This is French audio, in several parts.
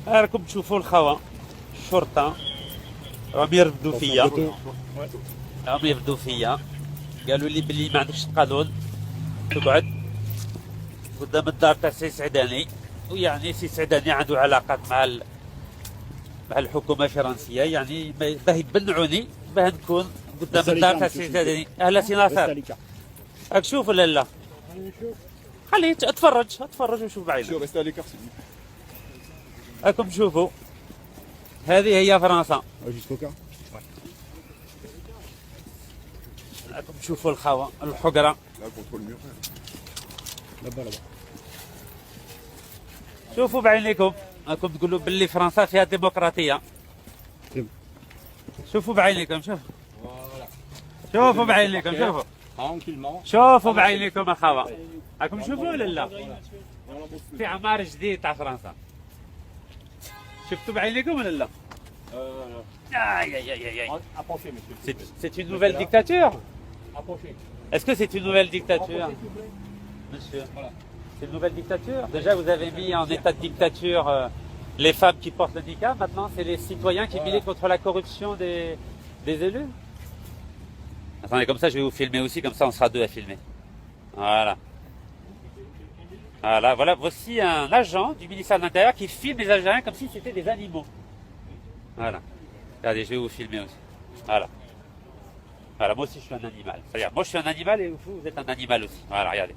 راكم تشوفوا الخوى الشرطه راهم يردوا فيا، راهم يردوا فيا. قالوا لي بلي ما عندكش القانون تقعد قدام الدار تاع سي سعداني، ويعني سي سعداني عنده علاقات مع الحكومه الفرنسيه، يعني باه يبنعوني باه نكون قدام الدار تاع سي سعداني. اهلا سي ناصر، راك تشوف ولا لا؟ خليه اتفرج وشوف بعينك. راكم تشوفوا هذه هي فرنسا. راكم تشوفوا الخوى الحقره. شوفوا بعينيكم، راكم تقولوا باللي فرنسا فيها ديمقراطيه. شوفوا بعينيكم، شوفوا بعينيكم، شوفوا بعينيكم الخوى. راكم تشوفوا ولا لا؟ في عمار جديد تاع فرنسا. شفتوا بعينيكم ولا لا؟ C'est une nouvelle dictature? Est-ce que c'est une nouvelle dictature, monsieur? C'est une nouvelle dictature. Déjà, vous avez mis en état de dictature les femmes qui portent le niqab. Maintenant, c'est les citoyens qui militent contre la corruption des élus. Attendez, comme ça, je vais vous filmer aussi. Comme ça, on sera deux à filmer. Voilà. Voilà. Voici un agent du ministère de l'Intérieur qui filme les Algériens comme si c'était des animaux. Voilà. Regardez, je vais vous filmer aussi. Voilà. Voilà, moi aussi je suis un animal. C'est-à-dire, moi je suis un animal et vous êtes un animal aussi. Voilà, regardez.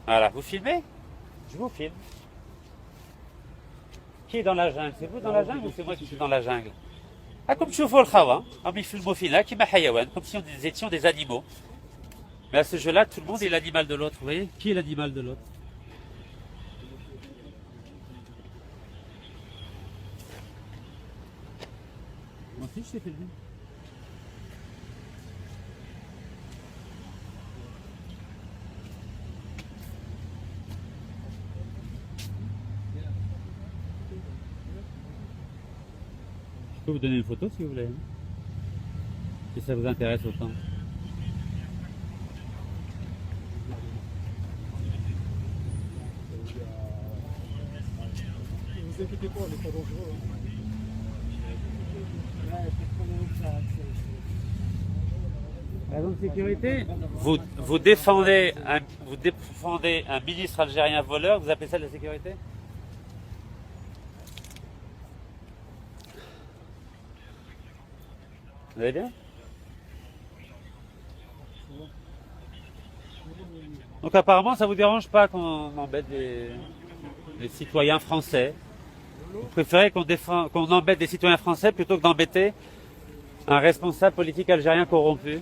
Voilà, vous filmez? Je vous filme. Qui est dans la jungle? C'est vous dans la jungle ou c'est moi qui suis dans la jungle? Ah, comme je vois le khawa, comme il filme au final, qui m'a hayawan, comme si nous étions des animaux. Mais à ce jeu-là, tout le monde est l'animal de l'autre. Vous voyez? Qui est l'animal de l'autre? Moi aussi je t'ai filmé. Je peux vous donner une photo si vous voulez, si ça vous intéresse autant. Ne vous inquiétez pas, on n'est pas dangereux. Raison de sécurité. Vous défendez un ministre algérien voleur, vous appelez ça de la sécurité? Vous allez bien? Donc apparemment ça vous dérange pas qu'on embête les citoyens français. Vous préférez qu'on embête des citoyens français plutôt que d'embêter un responsable politique algérien corrompu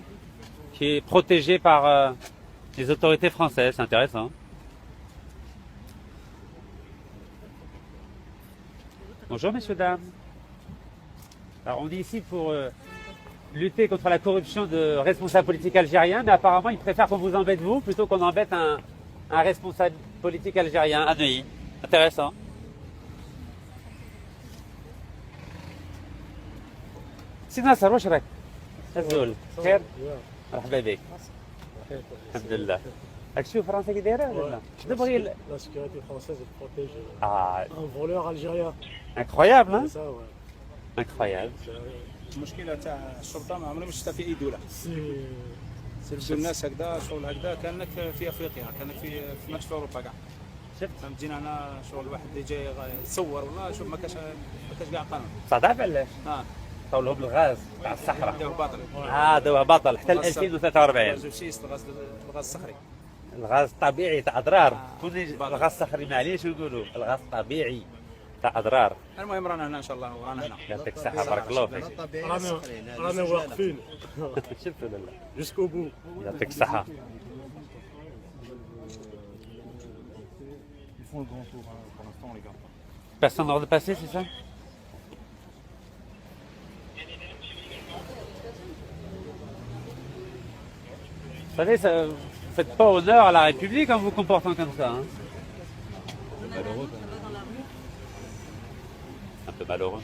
qui est protégé par les autorités françaises. C'est intéressant. Bonjour messieurs, dames. Alors on est ici pour lutter contre la corruption de responsables politiques algériens, mais apparemment ils préfèrent qu'on vous embête vous plutôt qu'on embête un responsable politique algérien à Neuilly. Intéressant. سي ناصر واش راك؟ الزول خير؟ مرحبا بك. الحمد لله. راك تشوف فرنسا كي دايره ولا لا؟ تبغي La sécurité française elle protège un voleur algérien. incroyable hein? C'est ça, ouais. Incroyable. المشكله تاع الشرطه ما عمري ما شفتها في اي دوله. سير الناس هكذا شغل هكذا كانك في افريقيا، كانك في ماتش في اوروبا كاع. شفت؟ جينا هنا شغل واحد اللي جاي يتصور والله شوف ما كاش كاع قانون. صداع علاش؟ عطاو لهم الغاز تاع الصحراء. داوه باطل حتى ل 2043. الغاز الصخري. الغاز الطبيعي تاع اضرار. الغاز الصخري معليش يقولوا الغاز الطبيعي تاع اضرار. المهم رانا هنا ان شاء الله ورانا هنا. يعطيك الصحه بارك الله فيك. رانا واقفين. شفت ولا لا؟ Jusqu'au bout. يعطيك الصحه. Ils font le grand tour pour l'instant les gars. Personne n'a le droit de passer, c'est ça? Vous savez, ça, vous ne faites pas honneur à la République en vous comportant comme ça. Hein. C'est malheureux quand même. Un peu malheureux.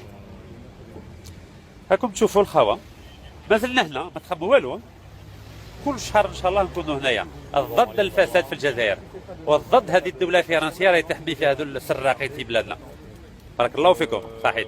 راكم تشوفوا الخوا مازلنا هنا ما تخبوا والو. كل شهر ان شاء الله نكونوا هنايا ضد الفساد في الجزائر وضد هذه الدوله الفرنسيه راهي تحمي في هذو السراقين في بلادنا. بارك الله فيكم صحيح